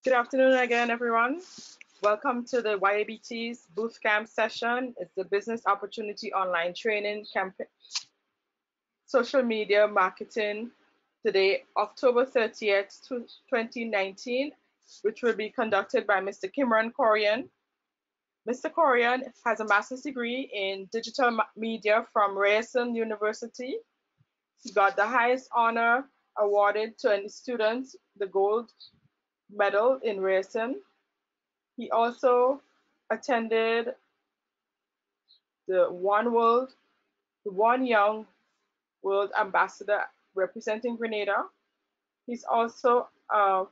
Good afternoon again, everyone. Welcome to the YABT's BOOTCamp session. It's the Business Opportunity Online Training Campaign, Social Media Marketing, today, October 30th, 2019, which will be conducted by Mr. Kimran Corian. Mr. Corian has a master's degree in digital media from Ryerson University. He got the highest honor awarded to any student, the gold medal in Ryerson. He also attended the One Young World Ambassador representing Grenada. He's also the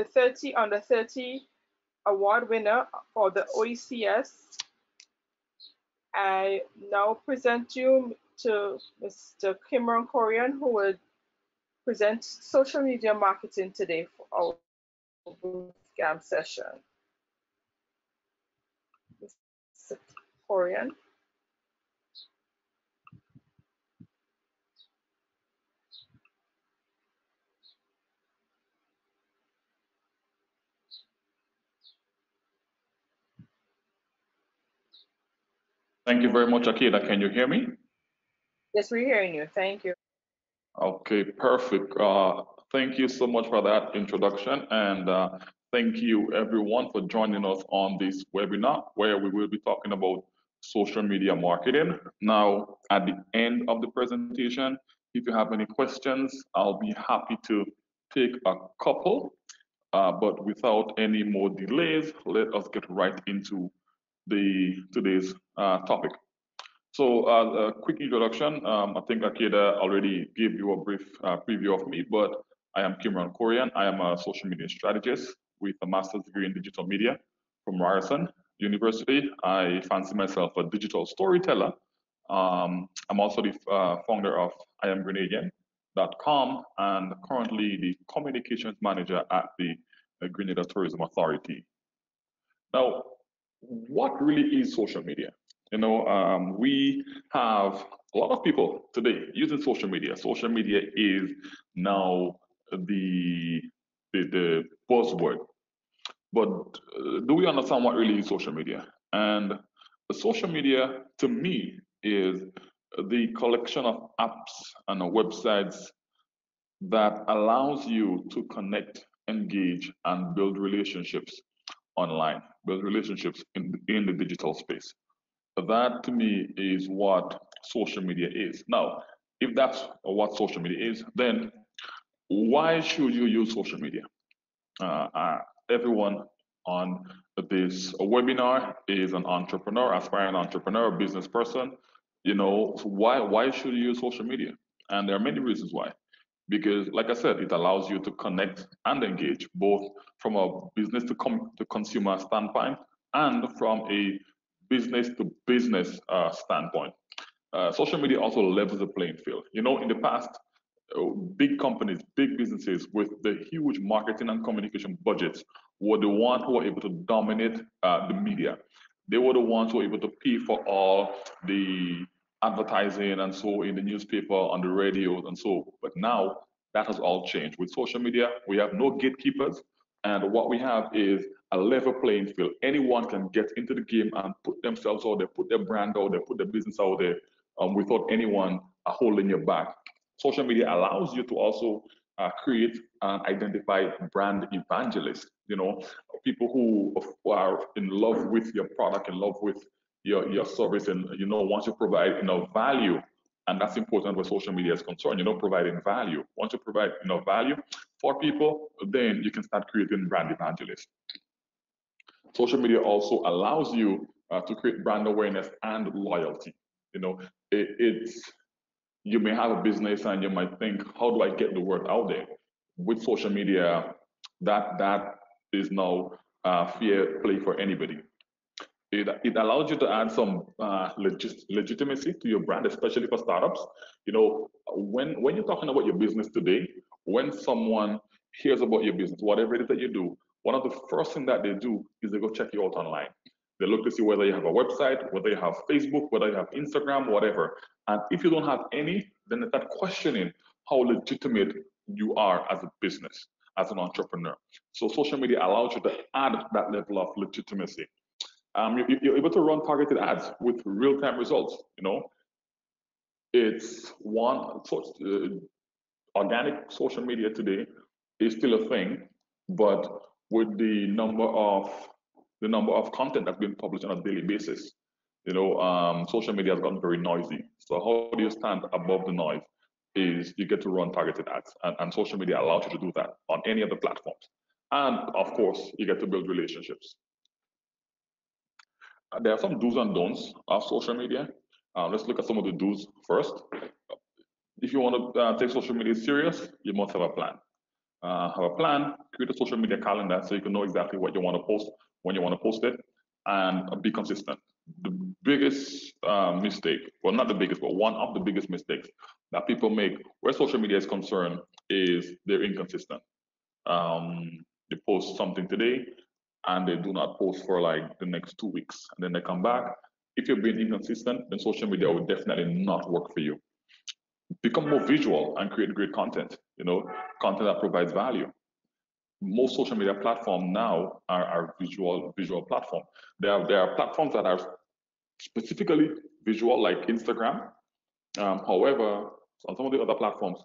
30 under 30 award winner for the OECS. I now present you to Mr. Kimron Corian, who will present social media marketing today for our bootcamp session. Mr. Corian. Thank you very much, Akida. Can you hear me? Yes, we're hearing you. Thank you. Okay, perfect. Thank you so much for that introduction, and thank you everyone for joining us on this webinar where we will be talking about social media marketing. Now, at the end of the presentation, if you have any questions, I'll be happy to take a couple. But without any more delays, let us get right into today's topic. So a quick introduction. I think Akeda already gave you a brief preview of me, but I am Kimran Korean. I am a social media strategist with a master's degree in digital media from Ryerson University. I fancy myself a digital storyteller. I'm also the founder of IamGrenadian.com and currently the communications manager at the Grenada Tourism Authority. Now, what really is social media? We have a lot of people today using social media. Social media is now the buzzword. But do we understand what really is social media? And the social media, to me, is the collection of apps and websites that allows you to connect, engage, and build relationships online, build relationships in the digital space. That to me is what social media is. Now, if that's what social media is, then why should you use social media? Everyone on this webinar is an entrepreneur, aspiring entrepreneur, business person. So why should you use social media? And there are many reasons why. Because, like I said, it allows you to connect and engage both from a business to consumer standpoint and from a business to business standpoint. Social media also levels the playing field. In the past, big companies, big businesses with the huge marketing and communication budgets were the ones who were able to dominate the media. They were the ones who were able to pay for all the advertising and so in the newspaper, on the radio, and so. But now that has all changed. With social media, we have no gatekeepers, and what we have is a level playing field. Anyone can get into the game and put themselves out there, put their brand out there, put their business out there, without anyone holding your back. Social media allows you to also create and identify brand evangelists. People who are in love with your product, in love with your service, and once you provide value, and that's important where social media is concerned. Providing value. Once you provide value for people, then you can start creating brand evangelists. Social media also allows you to create brand awareness and loyalty. You may have a business and you might think, how do I get the word out there? With social media, that is now fair play for anybody. It allows you to add some legitimacy to your brand, especially for startups. When you're talking about your business today, when someone hears about your business, whatever it is that you do, one of the first things that they do is they go check you out online. They look to see whether you have a website, whether you have Facebook, whether you have Instagram, whatever. And if you don't have any, then they start questioning how legitimate you are as a business. as an entrepreneur. So social media allows you to add that level of legitimacy. You're able to run targeted ads with real-time results. It's one sort. Organic social media today is still a thing, but with the number of content that's being published on a daily basis, social media has gotten very noisy. So how do you stand above the noise? Is you get to run targeted ads, and social media allows you to do that on any of the platforms. And of course, you get to build relationships. There are some do's and don'ts of social media. Let's look at some of the do's first. If you want to take social media serious, you must have a plan. Have a plan, create a social media calendar so you can know exactly what you want to post, when you want to post it, and be consistent. The biggest mistake, well, not the biggest, but one of the biggest mistakes that people make where social media is concerned is they're inconsistent. They post something today and they do not post for like the next 2 weeks, and then they come back. If you're being inconsistent, then social media will definitely not work for you. Become more visual and create great content, content that provides value. Most social media platforms now are visual platform. There are platforms that are specifically visual, like Instagram. However, on some of the other platforms,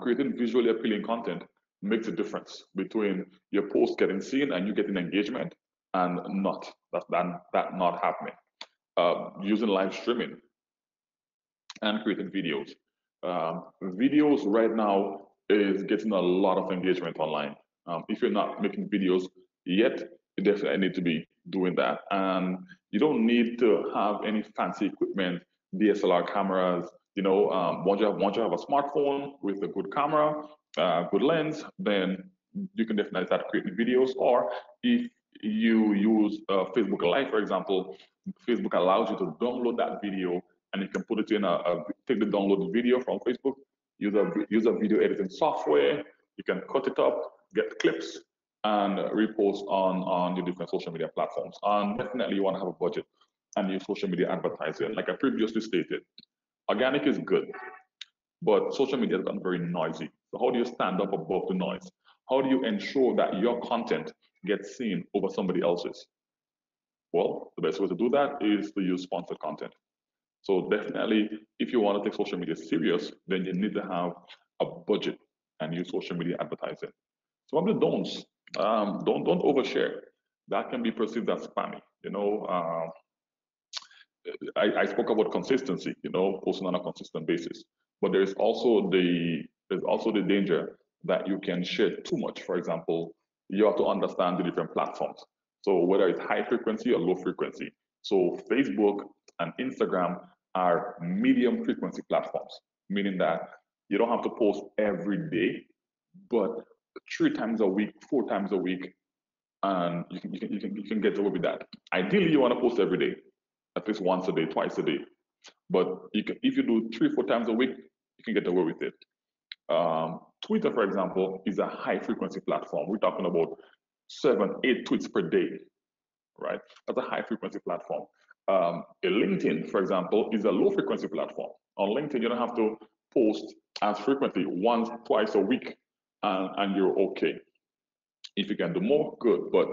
creating visually appealing content makes a difference between your post getting seen and you getting engagement, and that not happening. Using live streaming and creating videos. Videos right now is getting a lot of engagement online. If you're not making videos yet, you definitely need to be doing that. And you don't need to have any fancy equipment, DSLR cameras. Once you have a smartphone with a good camera, good lens, then you can definitely start creating videos. Or if you use Facebook Live, for example, Facebook allows you to download that video, and you can put it in take the downloaded video from Facebook, use a video editing software. You can cut it up, get clips, and repost on your different social media platforms. And definitely you want to have a budget and use social media advertising. Like I previously stated, organic is good, but social media has gotten very noisy. So how do you stand up above the noise? How do you ensure that your content gets seen over somebody else's? Well, the best way to do that is to use sponsored content. So definitely, if you want to take social media serious, then you need to have a budget and use social media advertising. Some of the don'ts: don't overshare. That can be perceived as spammy. I spoke about consistency. Posting on a consistent basis, but there's also the danger that you can share too much. For example, you have to understand the different platforms. So whether it's high frequency or low frequency. So Facebook and Instagram are medium frequency platforms, meaning that you don't have to post every day, but 3 times a week, 4 times a week, and you can get away with that. Ideally, you want to post every day, at least once a day, twice a day. But if you do 3-4 times a week, you can get away with it. Twitter, for example, is a high frequency platform. We're talking about 7-8 tweets per day, right? That's a high frequency platform. A LinkedIn, for example, is a low frequency platform. On LinkedIn, you don't have to post as frequently, once, twice a week, and you're okay. If you can do more, good, but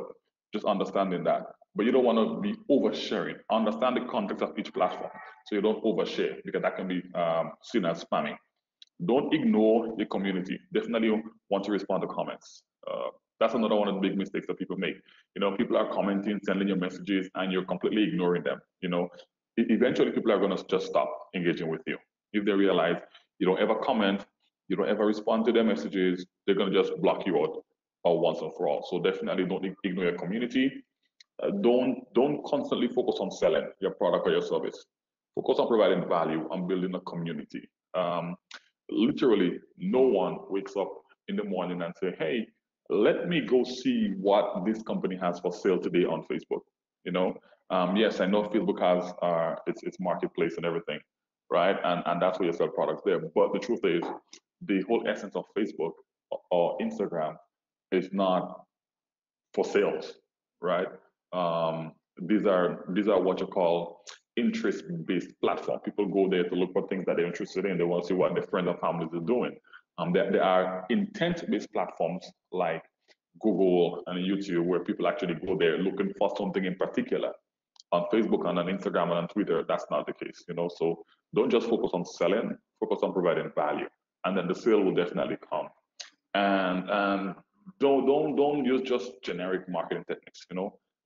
just understanding that. But you don't want to be oversharing. Understand the context of each platform so you don't overshare, because that can be seen as spamming. Don't ignore your community. Definitely want to respond to comments. That's another one of the big mistakes that people make. People are commenting, sending you messages, and you're completely ignoring them. Eventually people are going to just stop engaging with you. If they realize you don't ever comment, you don't ever respond to their messages, they're going to just block you out once and for all. So definitely don't ignore your community. Don't constantly focus on selling your product or your service. Focus on providing value and building a community. Literally, no one wakes up in the morning and say, "Hey, let me go see what this company has for sale today on Facebook." Yes, I know Facebook has its marketplace and everything, right? And that's where you sell products there. But the truth is, the whole essence of Facebook or Instagram is not for sales, right? These are what you call interest-based platform. People go there to look for things that they're interested in. They want to see what their friends and families are doing. There are intent-based platforms like Google and YouTube where people actually go there looking for something in particular. On Facebook and on Instagram and on Twitter, that's not the case, So don't just focus on selling, focus on providing value, and then the sale will definitely come. And don't use just generic marketing techniques,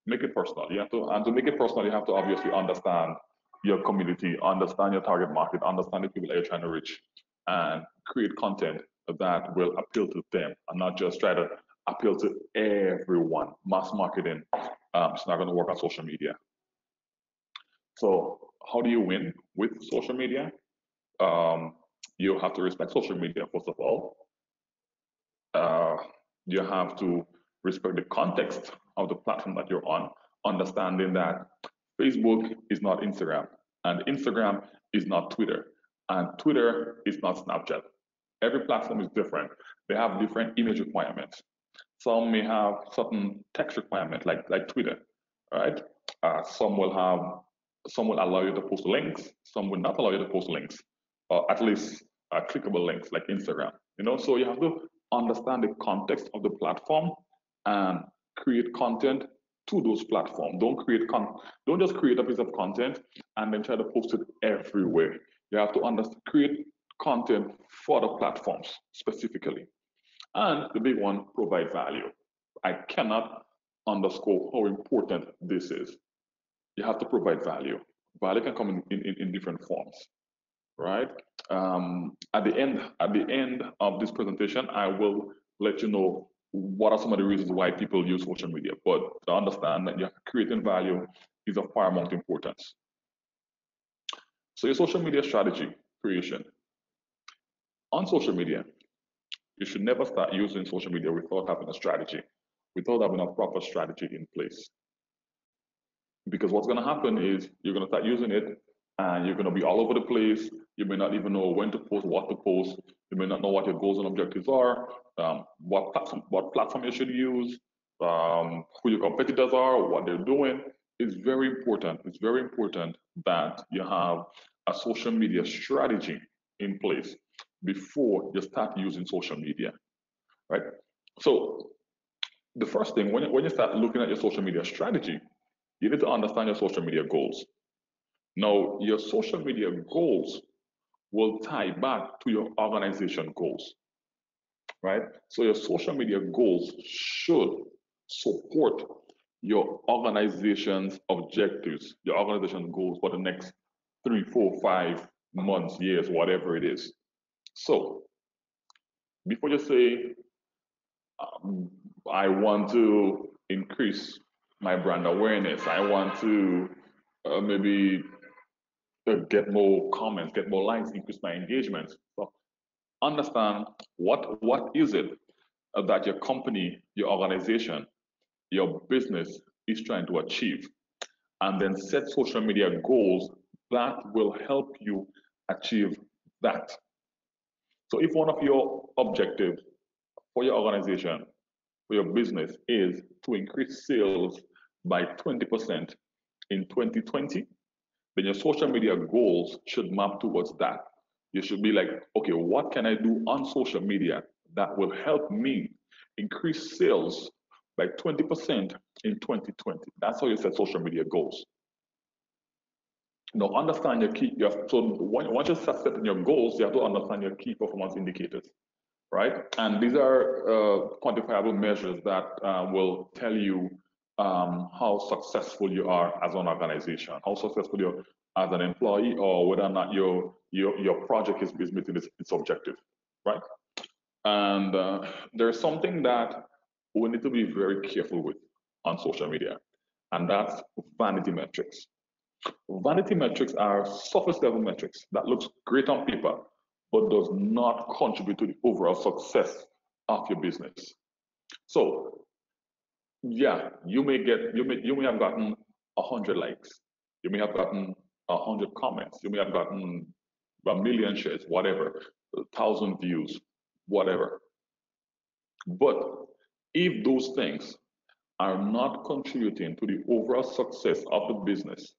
Make it personal. And to make it personal, you have to obviously understand your community, understand your target market, understand the people that you're trying to reach, and create content that will appeal to them and not just try to appeal to everyone. Mass marketing, it's not going to work on social media. So how do you win with social media? You have to respect social media, first of all. You have to respect the context of the platform that you're on, understanding that Facebook is not Instagram, and Instagram is not Twitter, and Twitter is not Snapchat. Every platform is different. They have different image requirements. Some may have certain text requirements, like Twitter, right? Some will allow you to post links. Some will not allow you to post links, or at least clickable links like Instagram. So you have to understand the context of the platform and create content to those platforms. Don't just create a piece of content and then try to post it everywhere. You have to create content for the platforms specifically. And the big one, provide value. I cannot underscore how important this is. You have to provide value. Value can come in different forms, right? At the end of this presentation, I will let you know what are some of the reasons why people use social media. But to understand that you're creating value is of paramount importance. So your social media strategy creation. On social media, you should never start using social media without having a strategy, without having a proper strategy in place. Because what's going to happen is you're going to start using it and you're going to be all over the place. You may not even know when to post, what to post. You may not know what your goals and objectives are, what platform you should use, who your competitors are, what they're doing. It's very important. It's very important that you have a social media strategy in place before you start using social media, right? So the first thing, when you start looking at your social media strategy, you need to understand your social media goals. Now, your social media goals will tie back to your organization goals, right? So your social media goals should support your organization's objectives, your organization goals for the next 3, 4, 5 months, years, whatever it is. So before you say, I want to increase my brand awareness, I want to maybe get more comments, get more likes, increase my engagement. So understand what is it that your company, your organization, your business is trying to achieve, and then set social media goals that will help you achieve that. So if one of your objectives for your organization, for your business is to increase sales by 20% in 2020, then your social media goals should map towards that. You should be like, okay, what can I do on social media that will help me increase sales by 20% in 2020? That's how you set social media goals. Now, understand your key. So once you start setting your goals, you have to understand your key performance indicators, right? And these are quantifiable measures that will tell you how successful you are as an organization, how successful you are as an employee, or whether or not your project is meeting its objective, right? And there's something that we need to be very careful with on social media, and that's vanity metrics. Vanity metrics are surface level metrics that looks great on paper, but does not contribute to the overall success of your business. So yeah, you may have gotten 100 likes, you may have gotten 100 comments, you may have gotten 1,000,000 shares, whatever, 1,000 views, whatever. But if those things are not contributing to the overall success of the business,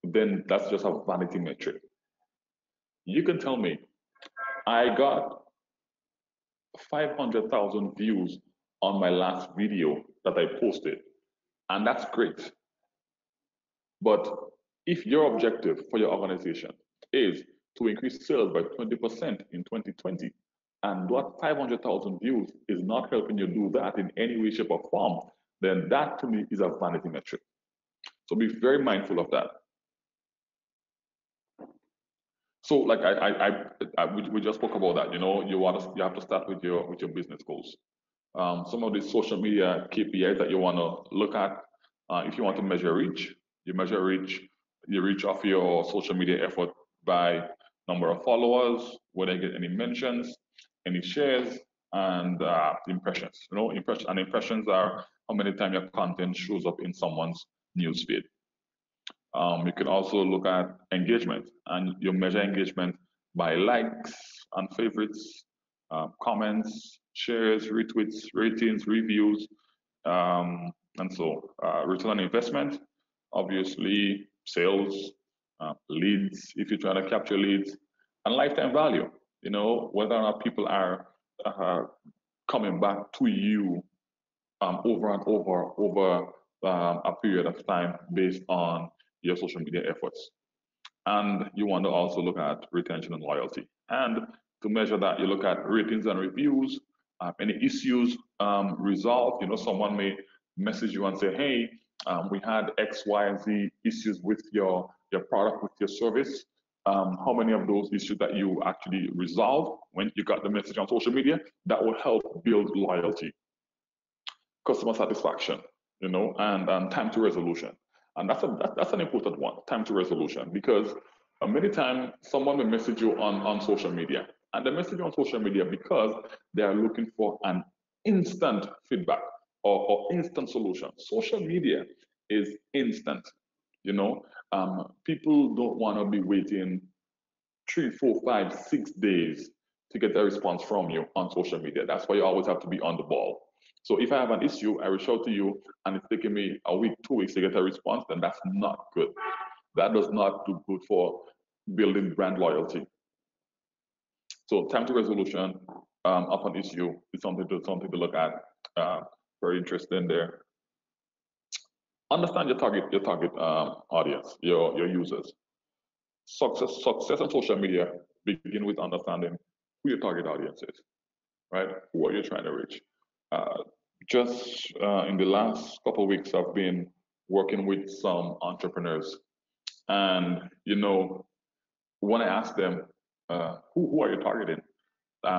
then that's just a vanity metric. You can tell me, I got 500,000 views on my last video that I posted, and that's great. But if your objective for your organization is to increase sales by 20% in 2020, and what 500,000 views is not helping you do that in any way, shape, or form, then that to me is a vanity metric. So be very mindful of that. So, like we just spoke about that. You know, you have to start with your business goals. Some of the social media KPIs that you want to look at. If you want to measure reach, you measure reach. You reach off your social media effort by number of followers, whether you get any mentions, any shares, and impressions. You know, impressions are how many times your content shows up in someone's newsfeed. You can also look at engagement, and you measure engagement by likes and favorites, comments, shares, retweets, ratings, reviews, and so return on investment, obviously sales, leads, if you're trying to capture leads, and lifetime value. You know, whether or not people are coming back to you over and over a period of time based on your social media efforts. And you want to also look at retention and loyalty. And to measure that, you look at ratings and reviews, any issues resolved. You know, someone may message you and say, hey, we had X, Y, and Z issues with your product, with your service. How many of those issues that you actually resolved when you got the message on social media? That will help build loyalty, customer satisfaction, you know, and time to resolution. And that's an important one, time to resolution, because many times someone will message you on social media, and they message you on social media because they are looking for an instant feedback or instant solution. Social media is instant, you know. People don't want to be waiting 3, 4, 5, 6 days to get a response from you on social media. That's why you always have to be on the ball. So if I have an issue, I reach out to you and it's taking me a week, 2 weeks to get a response, then that's not good. That does not do good for building brand loyalty. So time to resolution of an issue is something to look at. Very interesting there. Understand your target audience, your users. Success on social media begin with understanding who your target audience is, right? Who are you trying to reach? Just in the last couple of weeks, I've been working with some entrepreneurs, and you know, when I asked them, who are you targeting?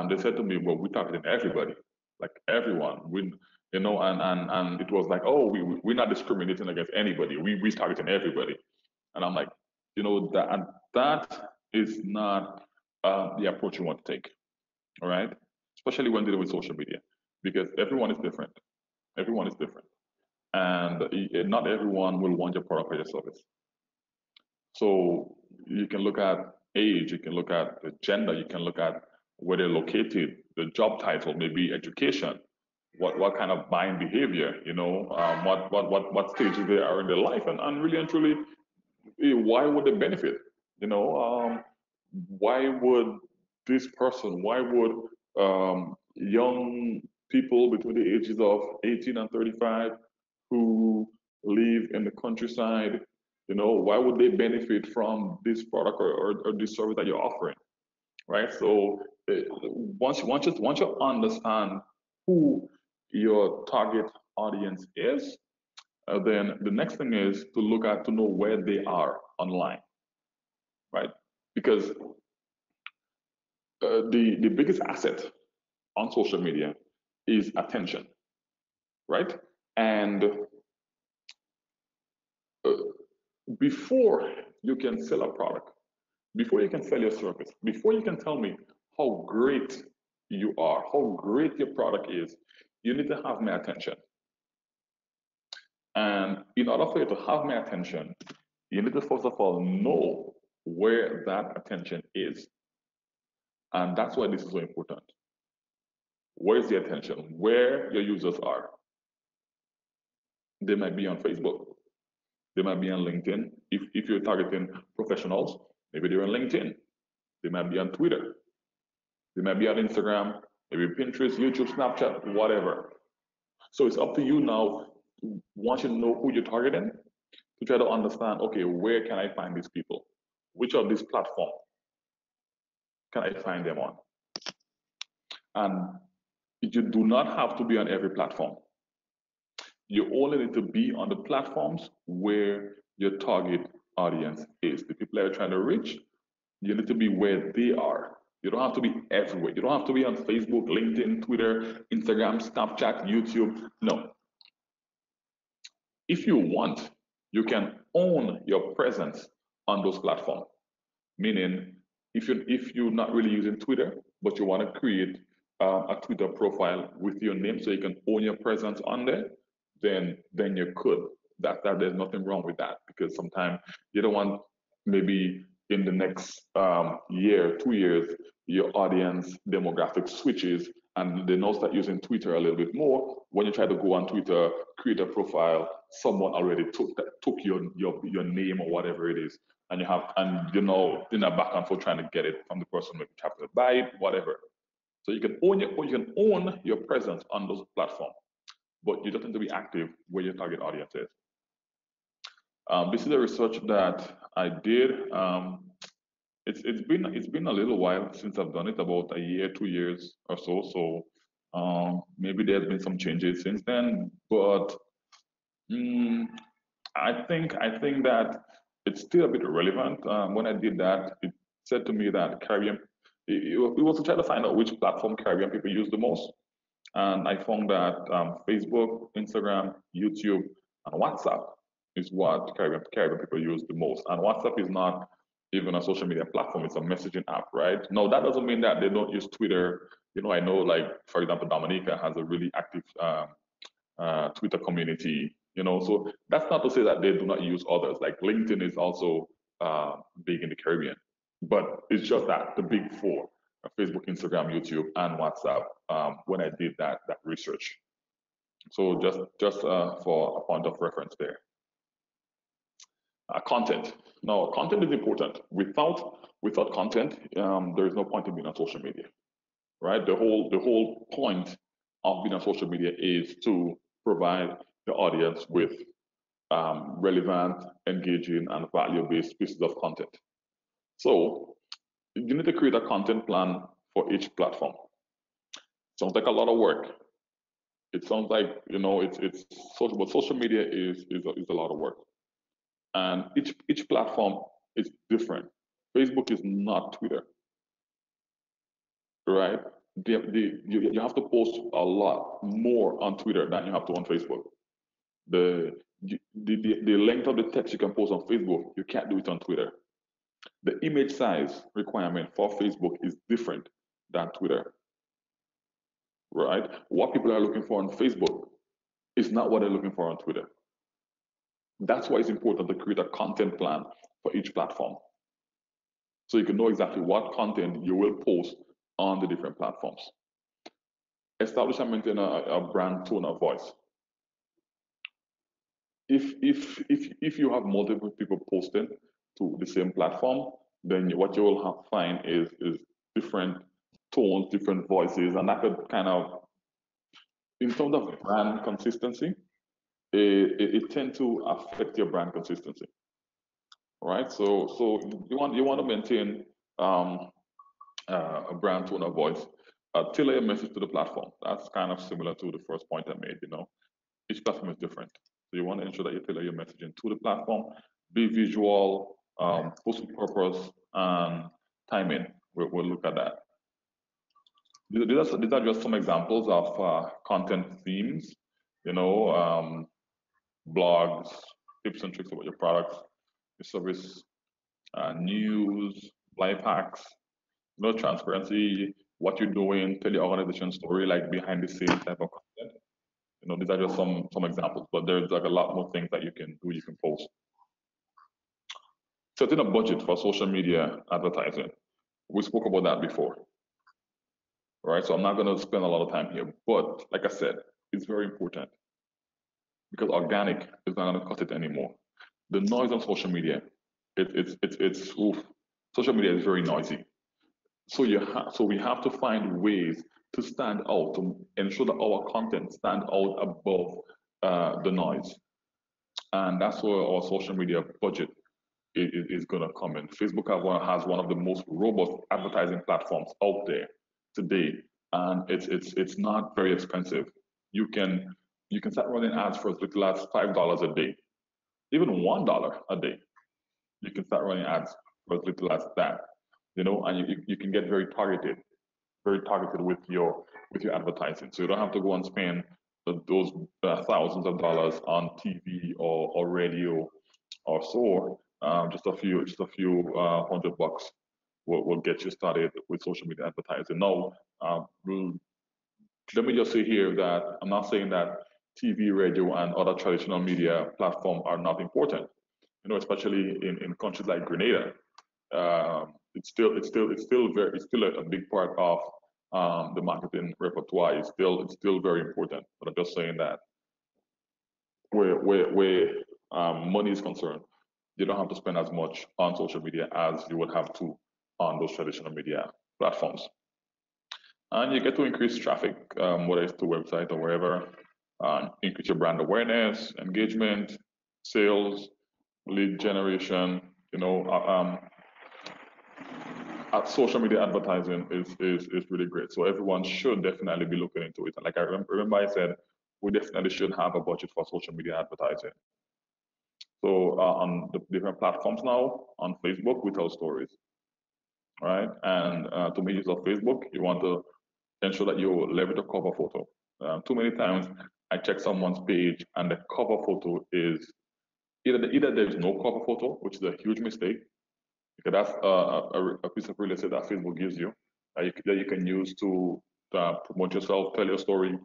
They said to me, well, we're targeting everybody, like everyone. You know, and it was like, oh, we're not discriminating against anybody. We're targeting everybody. And I'm like, you know, that is not the approach you want to take, all right? Especially when dealing with social media, because everyone is different. Everyone is different. And not everyone will want your product or your service. So you can look at age, you can look at the gender, you can look at where they're located, the job title, maybe education, what kind of buying behavior, you know, what stages they are in their life, and really and truly, why would they benefit? You know, why would this person, why would young people between the ages of 18 and 35 who live in the countryside, you know, why would they benefit from this product or this service that you're offering, right? So once you understand who your target audience is, then the next thing is to know where they are online, right? Because the biggest asset on social media is attention, right? And before you can sell a product, before you can sell your service, before you can tell me how great you are, how great your product is, you need to have my attention. And in order for you to have my attention, you need to first of all know where that attention is. And that's why this is so important. Where's the attention? Where your users are. They might be on Facebook. They might be on LinkedIn. If you're targeting professionals, maybe they're on LinkedIn. They might be on Twitter. They might be on Instagram. maybe Pinterest, YouTube, Snapchat, whatever. So it's up to you now, once you know who you're targeting, to try to understand, okay, where can I find these people? Which of these platforms can I find them on? And you do not have to be on every platform. You only need to be on the platforms where your target audience is. The people that you're trying to reach, you need to be where they are. You don't have to be everywhere. You don't have to be on Facebook, LinkedIn, Twitter, Instagram, Snapchat, YouTube. No. If you want, you can own your presence on those platforms. Meaning, if you're not really using Twitter, but you want to create a Twitter profile with your name so you can own your presence on there, then you could. That there's nothing wrong with that, because sometimes you don't want, maybe in the next year, 2 years, your audience demographic switches and they now start using Twitter a little bit more. When you try to go on Twitter, create a profile, someone already took your name or whatever it is, and in a back and forth trying to get it from the person maybe trying to buy it, whatever. So you can own your presence on those platforms, but you just need to be active where your target audience is. This is a research that I did. It's been a little while since I've done it, about a year, 2 years or so. So maybe there's been some changes since then, but I think that it's still a bit relevant. When I did that, it said to me that Caribbean, it was to try to find out which platform Caribbean people use the most, and I found that Facebook, Instagram, YouTube, and WhatsApp is what Caribbean people use the most. And WhatsApp is not even a social media platform; it's a messaging app, right? No, that doesn't mean that they don't use Twitter. I know, like, for example, Dominica has a really active Twitter community. So that's not to say that they do not use others. Like LinkedIn is also big in the Caribbean, but it's just that the big four: Facebook, Instagram, YouTube, and WhatsApp. When I did that research, so just for a point of reference there. Content. Now, content is important. Without content, there is no point in being on social media, right? The whole point of being on social media is to provide the audience with relevant, engaging, and value-based pieces of content. So you need to create a content plan for each platform. Sounds like a lot of work. It sounds like, it's social, but social media is a lot of work, and each platform is different. Facebook is not Twitter, right? You have to post a lot more on Twitter than you have to on Facebook. The length of the text you can post on Facebook, you can't do it on Twitter. The image size requirement for Facebook is different than Twitter, right? What people are looking for on Facebook is not what they're looking for on Twitter. That's why it's important to create a content plan for each platform, so you can know exactly what content you will post on the different platforms. Establish and maintain a brand tone of voice. If you have multiple people posting to the same platform, then what you will find is different tones, different voices, and that could kind of, in terms of brand consistency, it tends to affect your brand consistency, right? So you want to maintain a brand tone of voice. Tailor your message to the platform. That's kind of similar to the first point I made. Each platform is different, so you want to ensure that you tailor your messaging to the platform. Be visual, post with purpose, and timing. We'll look at that. These are just some examples of content themes. Blogs, tips and tricks about your products, your service, news, life hacks, transparency, what you're doing, tell your organization story, like behind the scenes type of content. These are just some examples, but there's like a lot more things that you can do, you can post. Setting a budget for social media advertising. We spoke about that before, right? So I'm not going to spend a lot of time here, but like I said, it's very important, because organic is not going to cut it anymore. The noise on social media, social media is very noisy. So we have to find ways to stand out, to ensure that our content stand out above the noise. And that's where our social media budget is going to come in. Facebook has one of the most robust advertising platforms out there today, and it's not very expensive. You can start running ads for as little as $5 a day, even $1 a day. You can start running ads for as little as that, and you can get very targeted with your advertising. So you don't have to go and spend those thousands of dollars on TV or radio or so. Just a few $100 will get you started with social media advertising. Now, let me just say here that I'm not saying that TV, radio, and other traditional media platforms are not important. Especially in countries like Grenada, it's still a big part of the marketing repertoire. It's still very important. But I'm just saying that where money is concerned, you don't have to spend as much on social media as you would have to on those traditional media platforms. And you get to increase traffic, whether it's to website or wherever, increase your brand awareness, engagement, sales, lead generation. Social media advertising is really great. So everyone should definitely be looking into it. And like I remember I said, we definitely should have a budget for social media advertising. So on the different platforms now, on Facebook, we tell stories, right? And to make use of Facebook, you want to ensure that you leverage a cover photo. Too many times I check someone's page and the cover photo is either there's no cover photo, which is a huge mistake, because that's a piece of real estate that Facebook gives you that you can use to promote yourself, tell your story,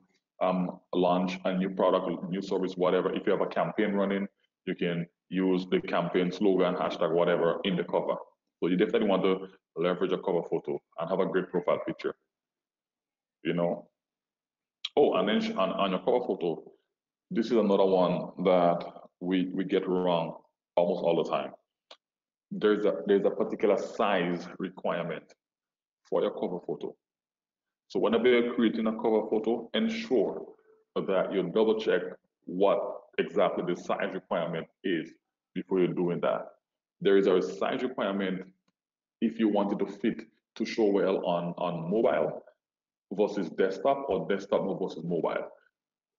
launch a new product, new service, whatever. If you have a campaign running, you can use the campaign slogan, hashtag, whatever in the cover. So you definitely want to leverage a cover photo and have a great profile picture. Oh, and then on your cover photo, this is another one that we get wrong almost all the time. There's a particular size requirement for your cover photo. So whenever you're creating a cover photo, ensure that you double check what exactly the size requirement is before you're doing that. There is a size requirement if you want it to fit to show well on mobile versus desktop, or desktop versus mobile.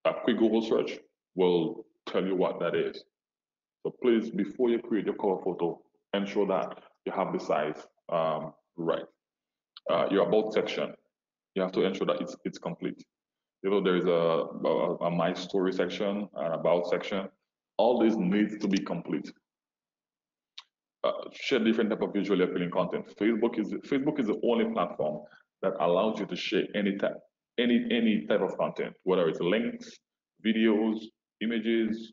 A quick Google search will tell you what that is. So please, before you create your cover photo, ensure that you have the size right. Your about section, you have to ensure that it's complete. There is a my story section, an about section. All these needs to be complete. Share different type of visually appealing content. Facebook is the only platform that allows you to share any type of content, whether it's links, videos, images,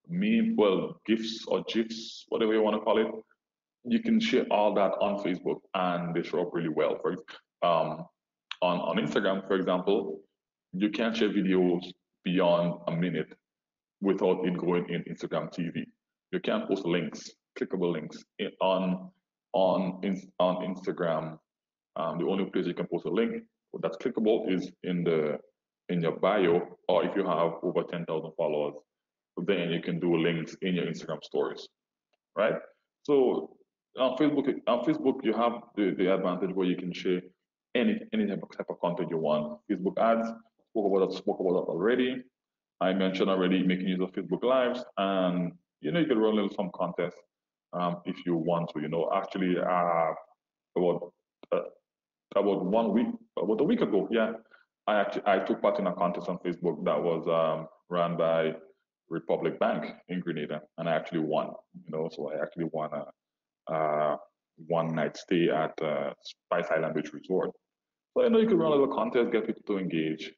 GIFs or GIFs, whatever you want to call it. You can share all that on Facebook, and they show up really well. On Instagram, for example, you can't share videos beyond a minute without it going in Instagram TV. You can't post links, clickable links on Instagram. The only place you can post a link that's clickable is in your bio, or if you have over 10,000 followers, then you can do links in your Instagram stories, right? So on Facebook you have the advantage where you can share any type of content you want. Facebook ads, spoke about that already. I mentioned already making use of Facebook Lives, and you can run a little some contests if you want to. Actually, about about a week ago, yeah, I took part in a contest on Facebook that was run by Republic Bank in Grenada, and I actually won. So I actually won a one-night stay at Spice Island Beach Resort. So you can run a little contest, get people to engage.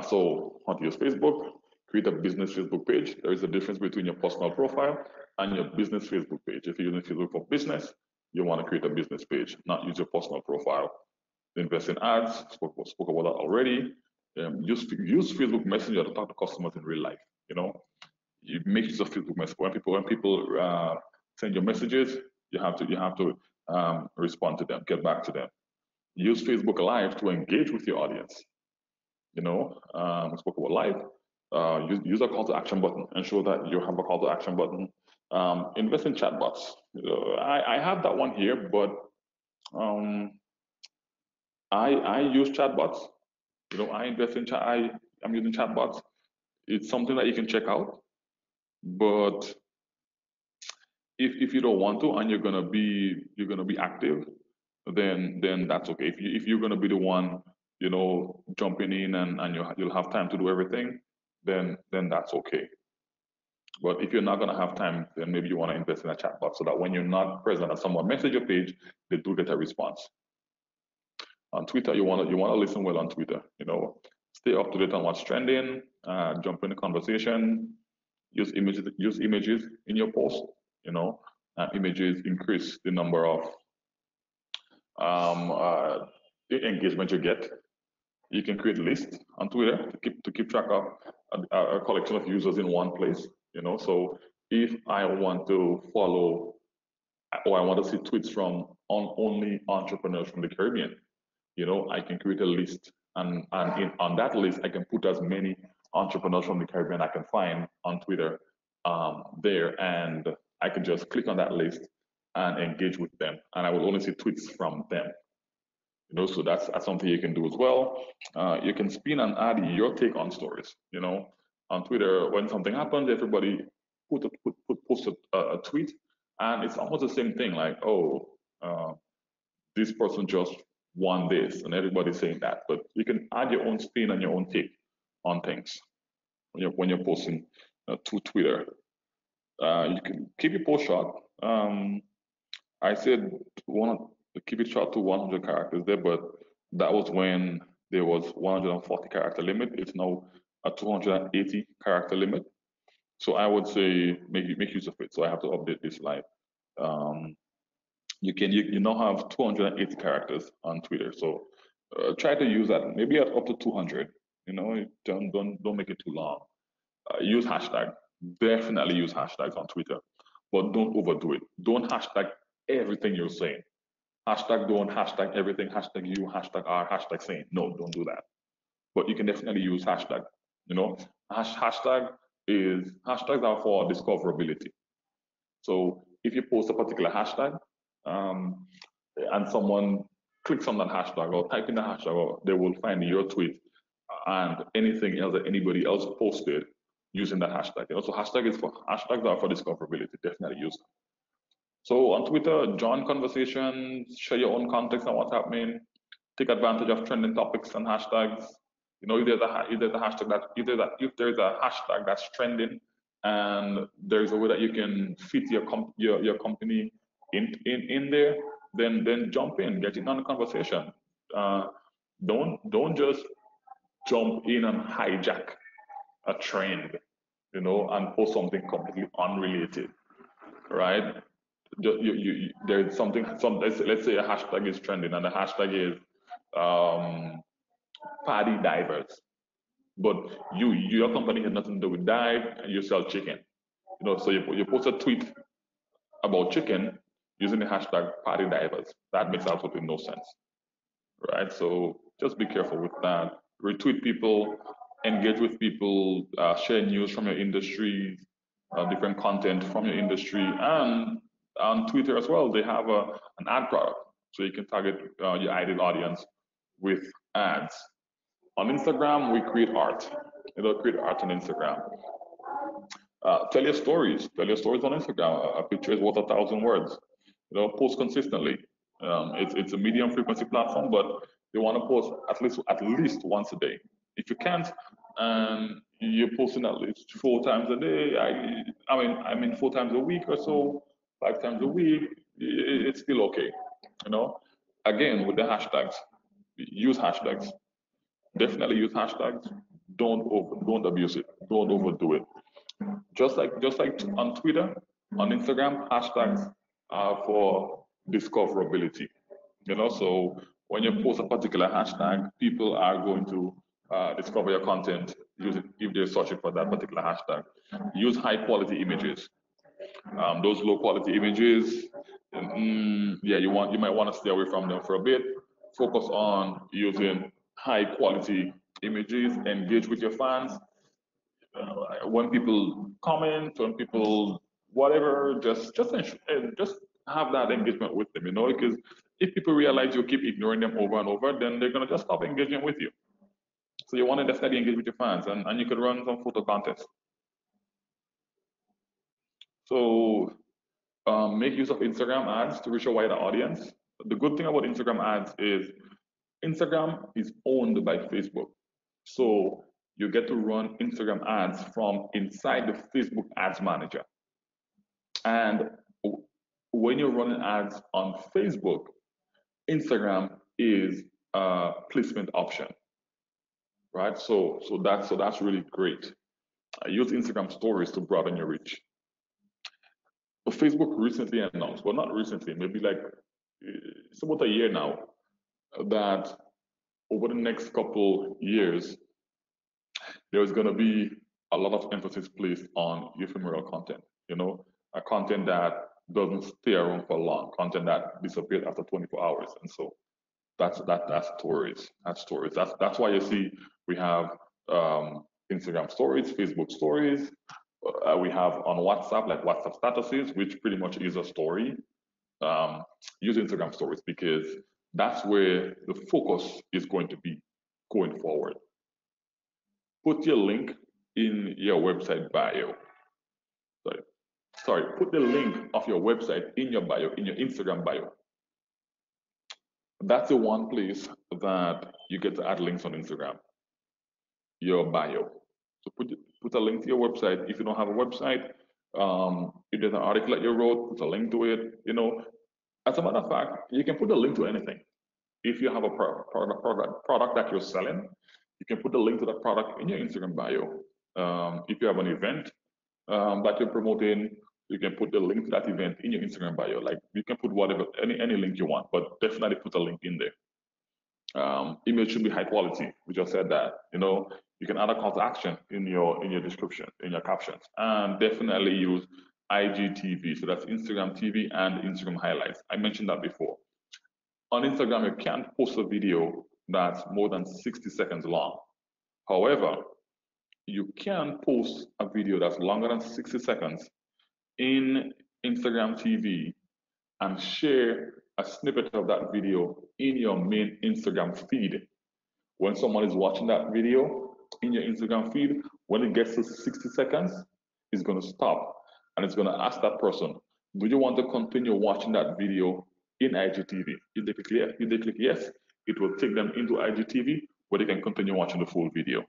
So how to use Facebook? Create a business Facebook page. There is a difference between your personal profile and your business Facebook page. If you're using Facebook for business, you want to create a business page, not use your personal profile. Invest in ads. Spoke about that already. Use Facebook Messenger to talk to customers in real life. You make use of Facebook Messenger. When people send you messages, you have to respond to them, get back to them. Use Facebook Live to engage with your audience. We spoke about live. Use a call to action button. Ensure that you have a call to action button. Invest in chatbots. I have that one here, but I use chatbots. I invest in chat. I'm using chatbots. It's something that you can check out, but if you don't want to and you're gonna be active, then that's okay. If you're gonna be the one, jumping in and you'll have time to do everything, then that's okay. But if you're not gonna have time, then maybe you want to invest in a chatbot so that when you're not present and someone message your page, they do get a response. On Twitter, you wanna listen well on Twitter. Stay up to date on what's trending. Jump in the conversation. Use images in your post. Images increase the number of the engagement you get. You can create lists on Twitter to keep track of a collection of users in one place. So if I want to follow or I want to see tweets from only entrepreneurs from the Caribbean, I can create a list, and on that list I can put as many entrepreneurs from the Caribbean I can find on Twitter there, and I can just click on that list and engage with them, and I will only see tweets from them. So that's something you can do as well. You can spin and add your take on stories. On Twitter, when something happens, everybody post a tweet, and it's almost the same thing. Like, oh, this person just won this, and everybody's saying that. But you can add your own spin and your own take on things when you're posting to Twitter. You can keep your post short. I said keep it short to 100 characters there, but that was when there was 140 character limit. It's now a 280 character limit. So I would say make use of it. So I have to update this slide. You now have 280 characters on Twitter. So try to use that. Maybe up to 200. Don't make it too long. Use hashtag. Definitely use hashtags on Twitter, but don't overdo it. Don't hashtag everything you're saying. Hashtag don't, hashtag everything, hashtag you, hashtag R, hashtag saying. No, don't do that. But you can definitely use hashtag. Hashtags are for discoverability. So if you post a particular hashtag and someone clicks on that hashtag or type in the hashtag, or they will find your tweet and anything else that anybody else posted using that hashtag. So hashtags are for discoverability. Definitely use them. So on Twitter, join conversations, share your own context on what's happening, take advantage of trending topics and hashtags. If there's a hashtag that's trending, and there's a way that you can fit your company in there, then jump in, get in on the conversation. Don't just jump in and hijack a trend, and post something completely unrelated, right? There's something. Let's say a hashtag is trending, and the hashtag is party divers, but your company has nothing to do with dive, and you sell chicken. So you post a tweet about chicken using the hashtag party divers. That makes absolutely no sense, right? So just be careful with that. Retweet people, engage with people, share news from your industry, different content from your industry, and on Twitter as well, they have an ad product, so you can target your ideal audience with ads. On Instagram, we create art. Create art on Instagram. Tell your stories. Tell your stories on Instagram. A picture is worth 1,000 words. Post consistently. It's a medium frequency platform, but you want to post at least once a day. If you can't, and you're posting at least 4 times a day, I mean 4 times a week or so, 5 times a week, it's still okay. Again, with the hashtags, use hashtags. Definitely use hashtags. Don't abuse it. Don't overdo it. Just like on Twitter, on Instagram, hashtags are for discoverability. So when you post a particular hashtag, people are going to discover your content if they're searching for that particular hashtag. Use high quality images. Those low quality images, you might want to stay away from them for a bit. focus on using high quality images, engage with your fans. When people comment, when people whatever, just have that engagement with them, because if people realize you keep ignoring them over and over, then they're gonna just stop engaging with you. So you want to definitely engage with your fans, and you could run some photo contests. So make use of Instagram ads to reach a wider audience. The good thing about Instagram ads is Instagram is owned by Facebook. So you get to run Instagram ads from inside the Facebook ads manager. And when you're running ads on Facebook, Instagram is a placement option, right? So that's really great. I use Instagram stories to broaden your reach. Facebook recently announced, well, not recently, maybe like it's about a year now, that over the next couple years, there's going to be a lot of emphasis placed on ephemeral content, a content that doesn't stay around for long, content that disappears after 24 hours. And so that's stories. That's why you see we have Instagram stories, Facebook stories. We have on WhatsApp, like WhatsApp statuses, which pretty much is a story. Use Instagram stories because that's where the focus is going to be going forward. Put your link in your website bio. Sorry, put the link of your website in your bio, in your Instagram bio. That's the one place that you get to add links on Instagram, your bio. So put a link to your website. If you don't have a website, if there's an article that you wrote, put a link to it. As a matter of fact, you can put a link to anything. If you have a product that you're selling, you can put the link to that product in your Instagram bio. If you have an event that you're promoting, you can put the link to that event in your Instagram bio. Like you can put whatever, any link you want, but definitely put a link in there. Email should be high quality. We just said that. You can add a call to action in your description, in your captions, and definitely use IGTV. So that's Instagram TV and Instagram highlights. I mentioned that before. On Instagram, you can't post a video that's more than 60 seconds long. However, you can post a video that's longer than 60 seconds in Instagram TV and share a snippet of that video in your main Instagram feed. When someone is watching that video in your Instagram feed, when it gets to 60 seconds, it's going to stop and it's going to ask that person, do you want to continue watching that video in IGTV? If they click yes, it will take them into IGTV where they can continue watching the full video,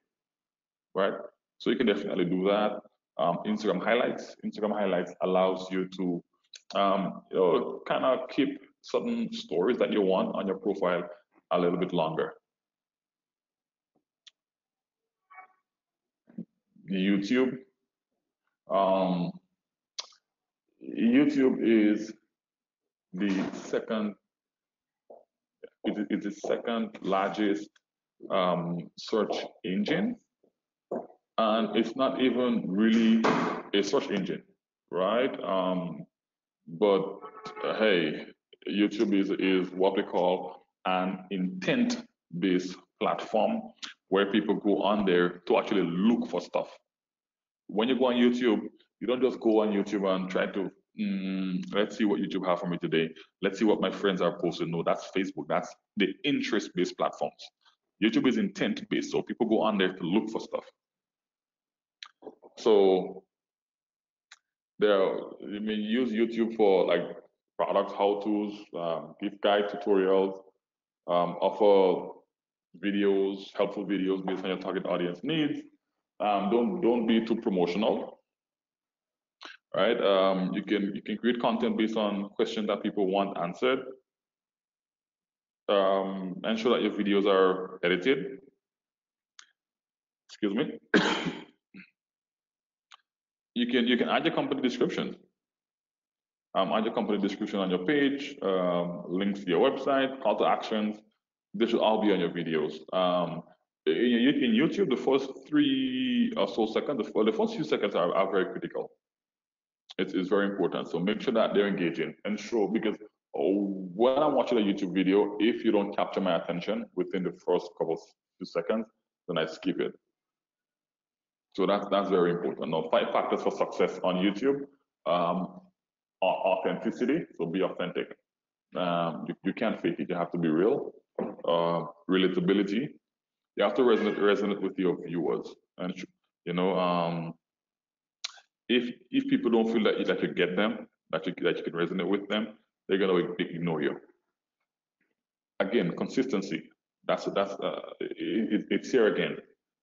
right? So you can definitely do that. Instagram highlights allows you to kind of keep certain stories that you want on your profile a little bit longer. YouTube. YouTube is the second. It's the second largest search engine, and it's not even really a search engine, right? But hey, YouTube is what we call an intent-based platform where people go on there to actually look for stuff. When you go on YouTube, you don't just go on YouTube and try to, let's see what YouTube have for me today. Let's see what my friends are posting. No, that's Facebook. That's the interest-based platforms. YouTube is intent-based, so people go on there to look for stuff. So you may use YouTube for like product how-tos, gift guide tutorials, offer videos, helpful videos based on your target audience needs. Don't be too promotional, right? You can create content based on questions that people want answered. Ensure that your videos are edited. Excuse me. You can add your company description. Add your company description on your page, links to your website, call to actions. They should all be on your videos. In YouTube, the first 3 or so seconds, the first few seconds are very critical. It's very important. So make sure that they're engaging and show, because When I'm watching a YouTube video, if you don't capture my attention within the first couple few seconds, then I skip it. So that's very important. Now, 5 factors for success on YouTube: authenticity. So be authentic. You can't fake it. You have to be real. Relatability. You have to resonate with your viewers, and you know, if people don't feel that you get them, that you can resonate with them, they're gonna ignore you. Again, consistency. It's here again,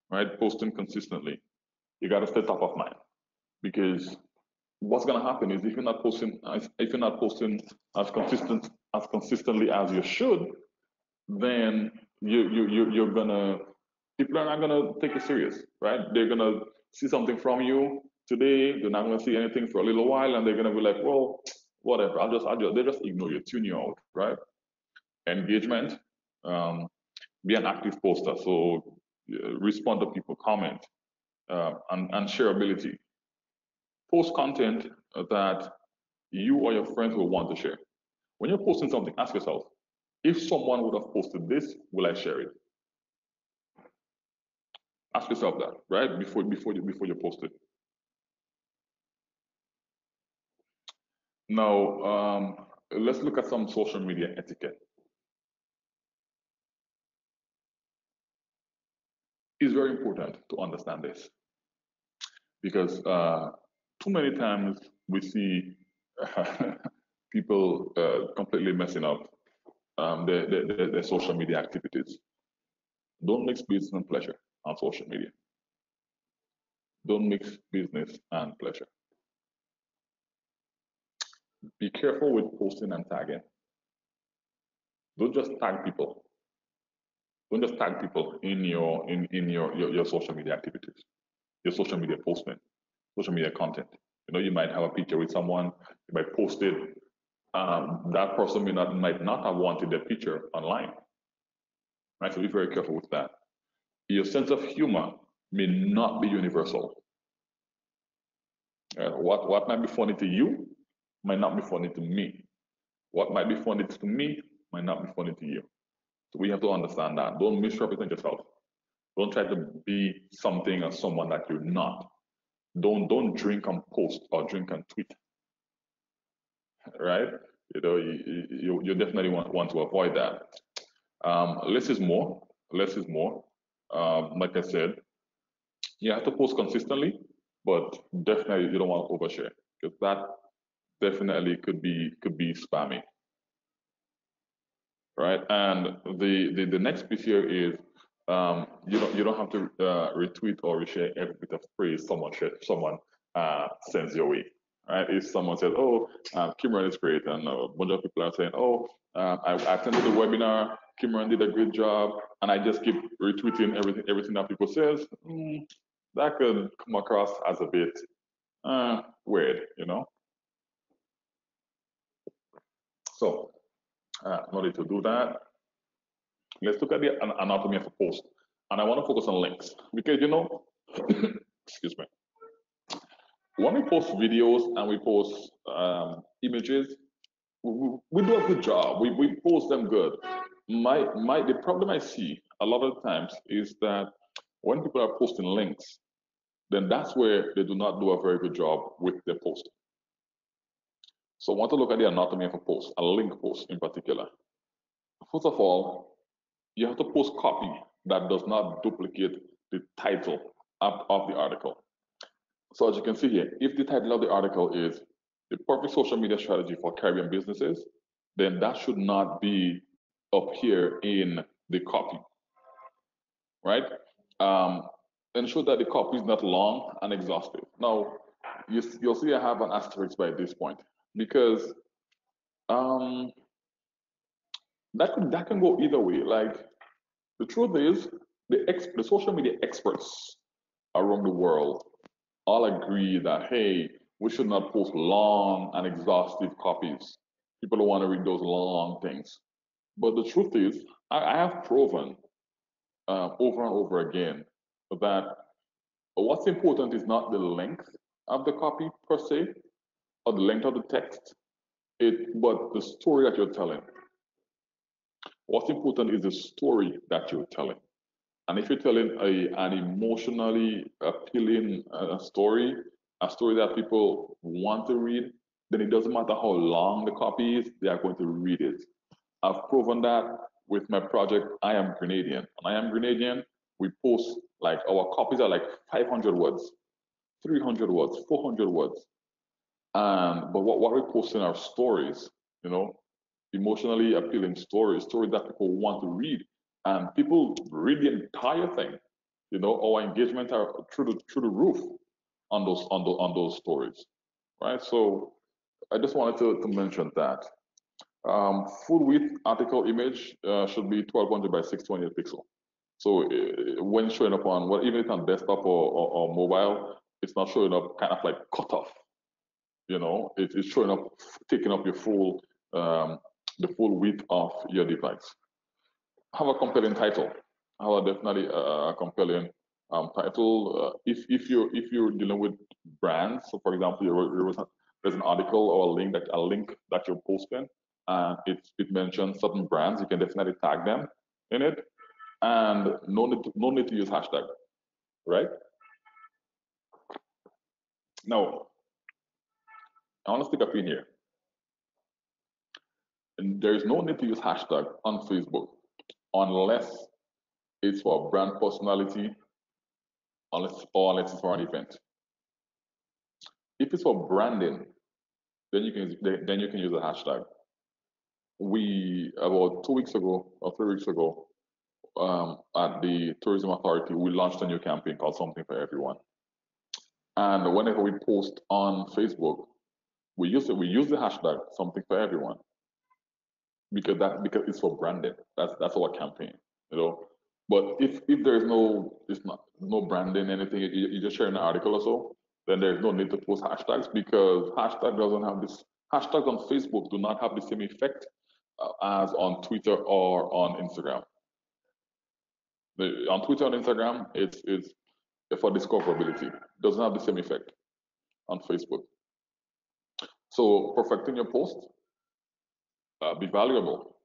right? Posting consistently. You got to stay top of mind, because what's gonna happen is if you're not posting as consistently as you should, then you're gonna people are not gonna take you serious, right? They're gonna see something from you today, they're not gonna see anything for a little while, and they're gonna be like, well, whatever. They just ignore you, tune you out, right? Engagement. Um, be an active poster, so respond to people, comment, and shareability. Post content that you or your friends will want to share. When you're posting something, ask yourself, if someone would have posted this, will I share it? Ask yourself that, right? Before you post it. Now, let's look at some social media etiquette. It's very important to understand this, because too many times we see people completely messing up their social media activities. Don't mix business and pleasure on social media. Don't mix business and pleasure. Be careful with posting and tagging. Don't just tag people. Don't just tag people in your social media activities, your social media posting, social media content. You might have a picture with someone, you might post it. That person might not have wanted their picture online, right? So be very careful with that. Your sense of humor may not be universal. What might be funny to you might not be funny to me. What might be funny to me might not be funny to you. So we have to understand that. Don't misrepresent yourself. Don't try to be something or someone that you're not. Don't drink and post or drink and tweet, right? You definitely want to avoid that. Less is more. Less is more. Like I said, you have to post consistently, but definitely you don't want to overshare, because that definitely could be spammy, right? And the next piece here is you don't have to retweet or reshare every bit of praise someone sends your way, right? If someone says, "Oh, Kimron is great," and a bunch of people are saying, "Oh, I attended the webinar, Kimron did a great job," and I just keep retweeting everything that people says, that could come across as a bit weird, So, in order to do that, let's look at the anatomy of a post. And I want to focus on links, because, excuse me, when we post videos and we post images, we do a good job. We post them good. The problem I see a lot of times is that when people are posting links, then that's where they do not do a very good job with their posting. So I want to look at the anatomy of a post, a link post in particular. First of all, you have to post copy that does not duplicate the title of the article. So as you can see here, if the title of the article is "The Perfect Social Media Strategy for Caribbean Businesses," then that should not be up here in the copy, right? Ensure that the copy is not long and exhaustive. Now, you'll see I have an asterisk by this point, because that can go either way. Like, the truth is, the social media experts around the world all agree that, hey, we should not post long and exhaustive copies. People don't want to read those long things. But the truth is, I have proven over and over again that what's important is not the length of the copy per se, or the length of the text, But the story that you're telling, what's important is the story that you're telling. And if you're telling an emotionally appealing story, a story that people want to read, then it doesn't matter how long the copy is, they are going to read it. I've proven that with my project, I Am Grenadian. And I Am Grenadian, we post like our copies are like 500 words, 300 words, 400 words. But what we post in our stories, you know, emotionally appealing stories, stories that people want to read, and people read the entire thing. You know, our engagement are through the roof on those stories, right? So I just wanted to mention that. Full width article image should be 1200 by 628 pixel. So when showing up on, well, even if on desktop or mobile, it's not showing up kind of like cut off. You know, it's showing up, taking up your full, the full width of your device. Have a compelling title. Have a definitely a compelling title. If you're dealing with brands, so for example, there's an article or a link that you're posting, and it mentions certain brands, you can definitely tag them in it, and no need to use hashtag, right? Now, I want to stick a pin here. And there is no need to use hashtag on Facebook unless it's for brand personality, unless it's for an event. If it's for branding, then you can use a hashtag. We about 2 weeks ago or 3 weeks ago, at the Tourism Authority, we launched a new campaign called Something for Everyone. And whenever we post on Facebook, we use the hashtag Something for Everyone because it's for branding. That's our campaign, you know. But if there's no branding, anything, you just share an article or so, then there's no need to post hashtags because hashtags on Facebook do not have the same effect as on Twitter or on Instagram. On Twitter and Instagram, it's for discoverability. It doesn't have the same effect on Facebook. So perfecting your post, be valuable,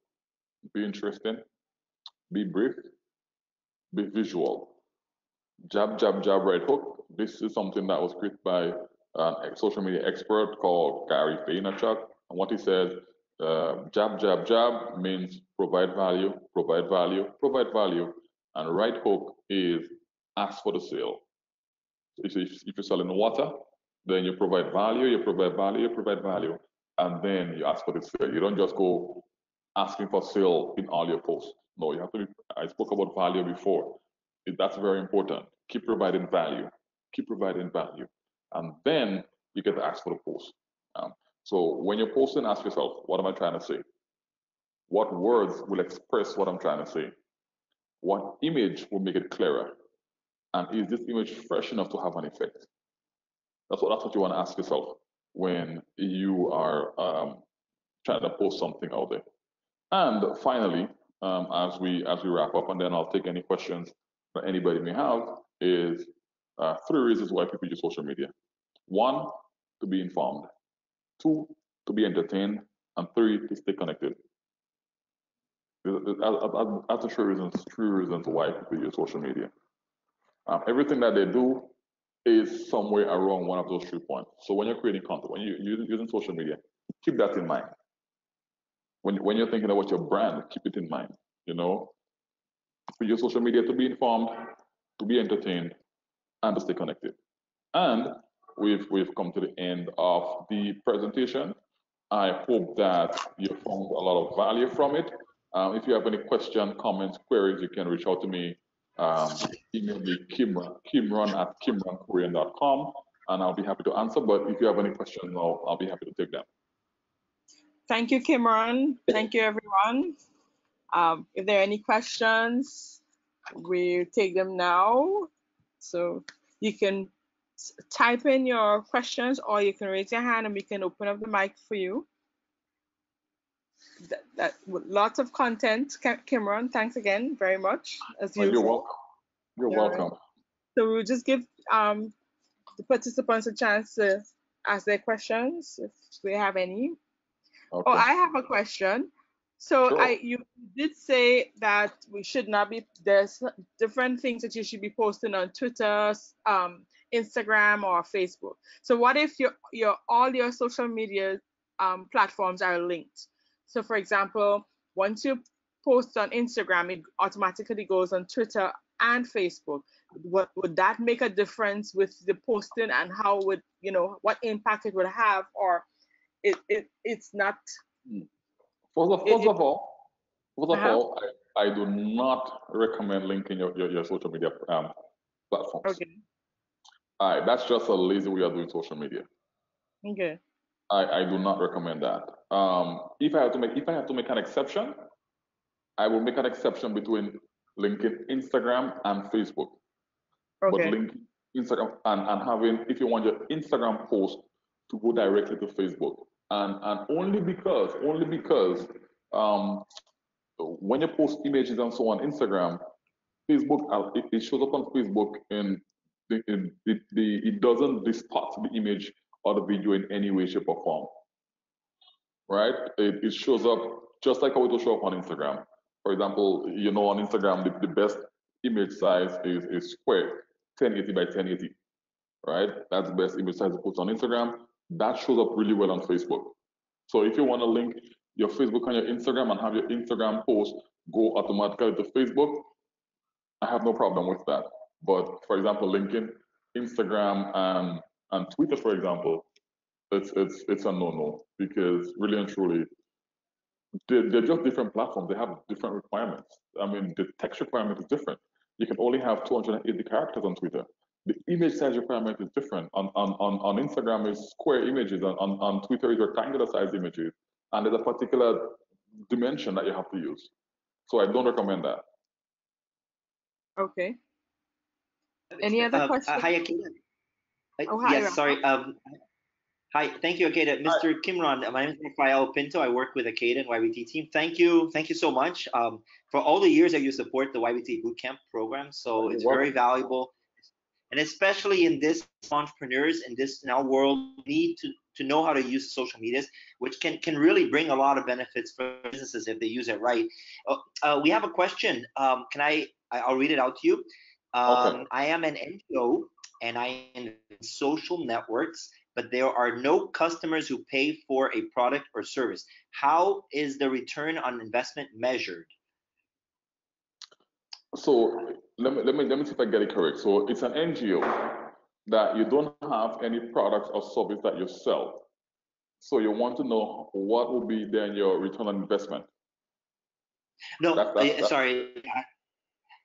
be interesting, be brief, be visual. Jab, jab, jab, right hook. This is something that was created by a social media expert called Gary Vaynerchuk. And what he says, jab, jab, jab means provide value, provide value, provide value. And right hook is ask for the sale. If you're selling water, then you provide value, you provide value, you provide value, and then you ask for the sale. You don't just go asking for sale in all your posts. No, you have to be, I spoke about value before. That's very important. Keep providing value, keep providing value, and then you get to ask for the post. So when you're posting, ask yourself, what am I trying to say? What words will express what I'm trying to say? What image will make it clearer? And is this image fresh enough to have an effect? That's what you want to ask yourself when you are trying to post something out there. And finally, as we wrap up, and then I'll take any questions that anybody may have, is 3 reasons why people use social media. 1, to be informed. 2, to be entertained. And 3, to stay connected. That's the 3 reasons why people use social media. Everything that they do is somewhere around one of those 3 points. So when you're creating content, when you're using social media, keep that in mind. When you're thinking about your brand, keep it in mind. You know, we use social media to be informed, to be entertained, and to stay connected. And we've come to the end of the presentation. I hope that you found a lot of value from it. If you have any questions, comments, queries, you can reach out to me. Email me kimron@kimronkorean.com, and I'll be happy to answer. But if you have any questions, I'll be happy to take them. Thank you, Kimron. Thank you, everyone. If there are any questions, we'll take them now. So you can type in your questions or you can raise your hand and we can open up the mic for you. Lots of content, Kimron. Thanks again very much. As usual. You're welcome. You're welcome. So we'll just give the participants a chance to ask their questions if we have any. Oh, Okay. I have a question. So Sure. you did say that we should not be there's different things that you should be posting on Twitter, Instagram, or Facebook. So what if your all your social media platforms are linked? So for example, once you post on Instagram, it automatically goes on Twitter and Facebook. What would that make a difference with the posting, and how would what impact it would have, or it's not Hmm. First of, it, first it of all, first of uh-huh. all, I do not recommend linking your social media platforms. Okay. All right, that's just a lazy way of doing social media. Okay. I do not recommend that. If I have to make an exception, I will make an exception between linking Instagram and Facebook. But Okay. linking Instagram and having, if you want your Instagram post to go directly to Facebook, and only because um, when you post images and so on Instagram, Facebook it shows up on Facebook and it doesn't distort the image or the video in any way, shape, or form, right? It shows up just like how it will show up on Instagram. For example, on Instagram, the best image size is square, 1080 by 1080, right? That's the best image size to put on Instagram. That shows up really well on Facebook. So if you want to link your Facebook and your Instagram and have your Instagram post go automatically to Facebook, I have no problem with that. But for example, linking Instagram and Twitter, for example, it's a no-no because really and truly they're just different platforms. They have different requirements. I mean, the text requirement is different. You can only have 280 characters on Twitter. The image size requirement is different. On Instagram is square images. On Twitter is rectangular size images. And there's a particular dimension that you have to use. So I don't recommend that. Okay. Any other questions? Hi, Akita. Oh, hi, Yes, Rafa. sorry. Hi, thank you, Akita. Mr. Kimron, my name is Rafael Pinto. I work with Akita and YBT team. Thank you so much for all the years that you support the YBT Bootcamp program. So You're it's very welcome. valuable, and especially in this entrepreneurs in this now world need to know how to use social medias, which can really bring a lot of benefits for businesses if they use it right. We have a question. I'll read it out to you. Okay. I am an NGO and I invest in social networks, but there are no customers who pay for a product or service. How is the return on investment measured? So let me see if I get it correct. So it's an NGO that you don't have any products or service that you sell. So you want to know what will be then your return on investment. No, That's sorry.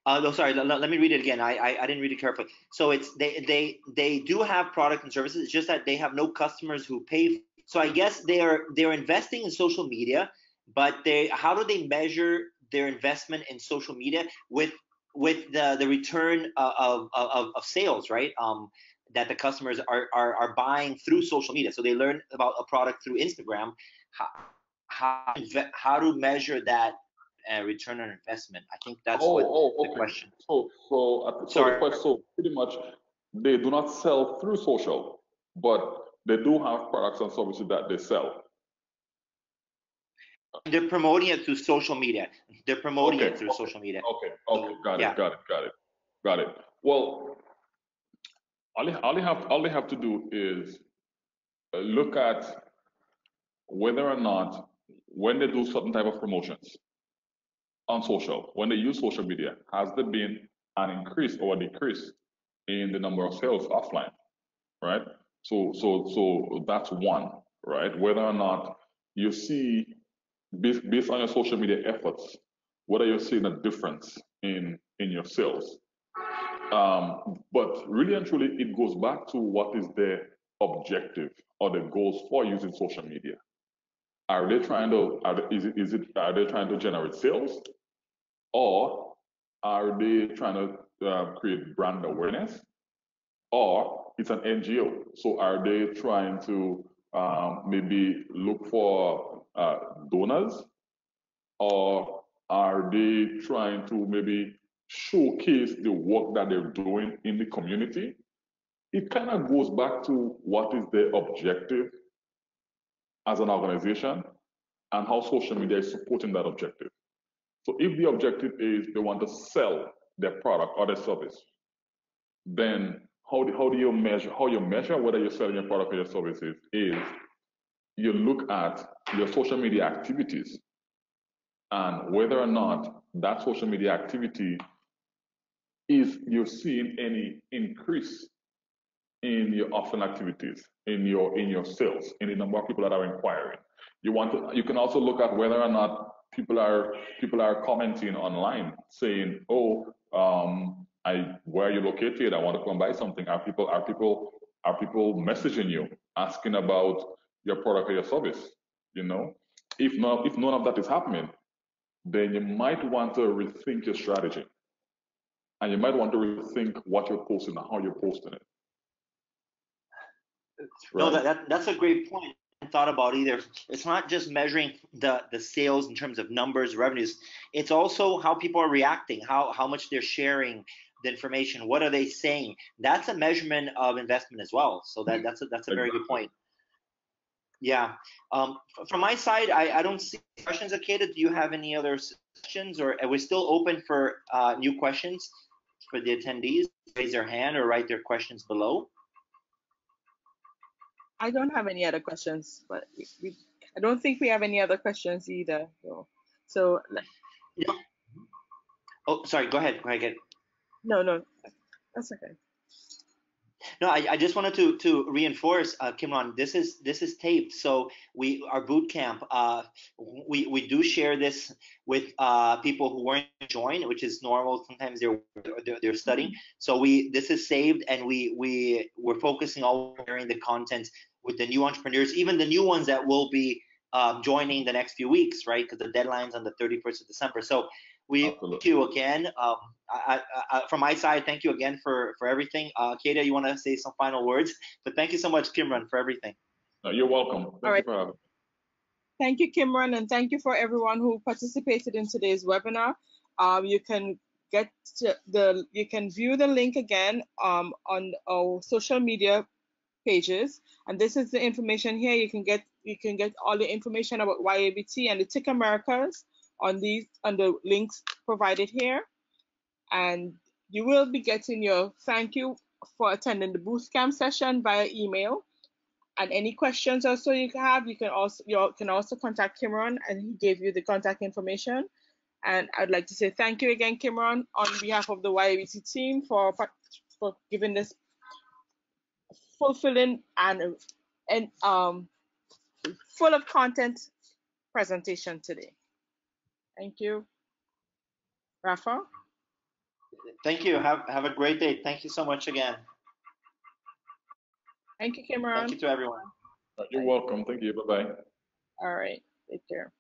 No, sorry. Let me read it again. I didn't read it carefully. So it's they do have product and services. It's just that they have no customers who pay. So I guess they're investing in social media, but they how do they measure their investment in social media with the return of sales, right? That the customers are buying through social media. So they learn about a product through Instagram. How how to measure that return on investment? I think that's what the okay. question. So the Sorry. question, so pretty much they do not sell through social, but they do have products and services that they sell. They're promoting it through social media. They're promoting Okay, it through social media. okay, got it, Yeah. got it. Well, all they have to do is look at whether or not when they do certain type of promotions on social, when they use social media, has there been an increase or a decrease in the number of sales offline, right? So that's one, right? Whether or not you see based on your social media efforts, whether you're seeing a difference in your sales. But really and truly, it goes back to what is their objective or the goals for using social media. Are they trying to are they trying to generate sales, or are they trying to create brand awareness, or it's an NGO? So are they trying to maybe look for donors, or are they trying to maybe showcase the work that they're doing in the community? It kind of goes back to what is their objective as an organization and how social media is supporting that objective. So if the objective is they want to sell their product or their service, then how do you measure, how you measure whether you're selling your product or your services is you look at your social media activities and whether or not that social media activity is you're seeing any increase in your offline activities, in your sales, in the number of people that are inquiring. You can also look at whether or not people are commenting online saying, oh, where are you located? I want to come buy something. Are people messaging you asking about your product or your service? You know, if none of that is happening, then you might want to rethink your strategy, and you might want to rethink what you're posting and how you're posting it. No, Right? that's a great point. I hadn't thought about either. It's not just measuring the sales in terms of numbers, revenues. It's also how people are reacting, how much they're sharing the information, what are they saying. That's a measurement of investment as well. So that's a very good point. Yeah. From my side, I don't see questions. Akeda, do you have any other questions, or are we still open for new questions for the attendees? Raise their hand or write their questions below. I don't have any other questions, but I don't think we have any other questions either. So Yeah. Oh, sorry. Go ahead. Go ahead. no, that's okay. No, I just wanted to reinforce, Kimron, this is taped. So our boot camp, we do share this with people who weren't joined, which is normal. Sometimes they're studying. So this is saved, and we're focusing on sharing the content with the new entrepreneurs, even the new ones that will be joining the next few weeks, right? Because the deadline's on the 31st of December. So thank you again. From my side, thank you again for everything. Kata, you want to say some final words? But thank you so much, Kimron, for everything. No, you're welcome. Thank you for having me. Thank you, Kimron, and thank you for everyone who participated in today's webinar. You can view the link again on our social media pages, and this is the information here. You can get all the information about YABT and Etiquette Americas on the links provided here, and you will be getting your thank you for attending the BOOTCamp session via email. And any questions also you have, you can also contact Kimron, and he gave you the contact information. And I'd like to say thank you again, Kimron, on behalf of the YABT team for giving this fulfilling and full of content presentation today. Thank you. Rafa? Thank you. Have a great day. Thank you so much again. Thank you, Kimron. Thank you to everyone. You're welcome. Thank you. Bye-bye. All right. Take care.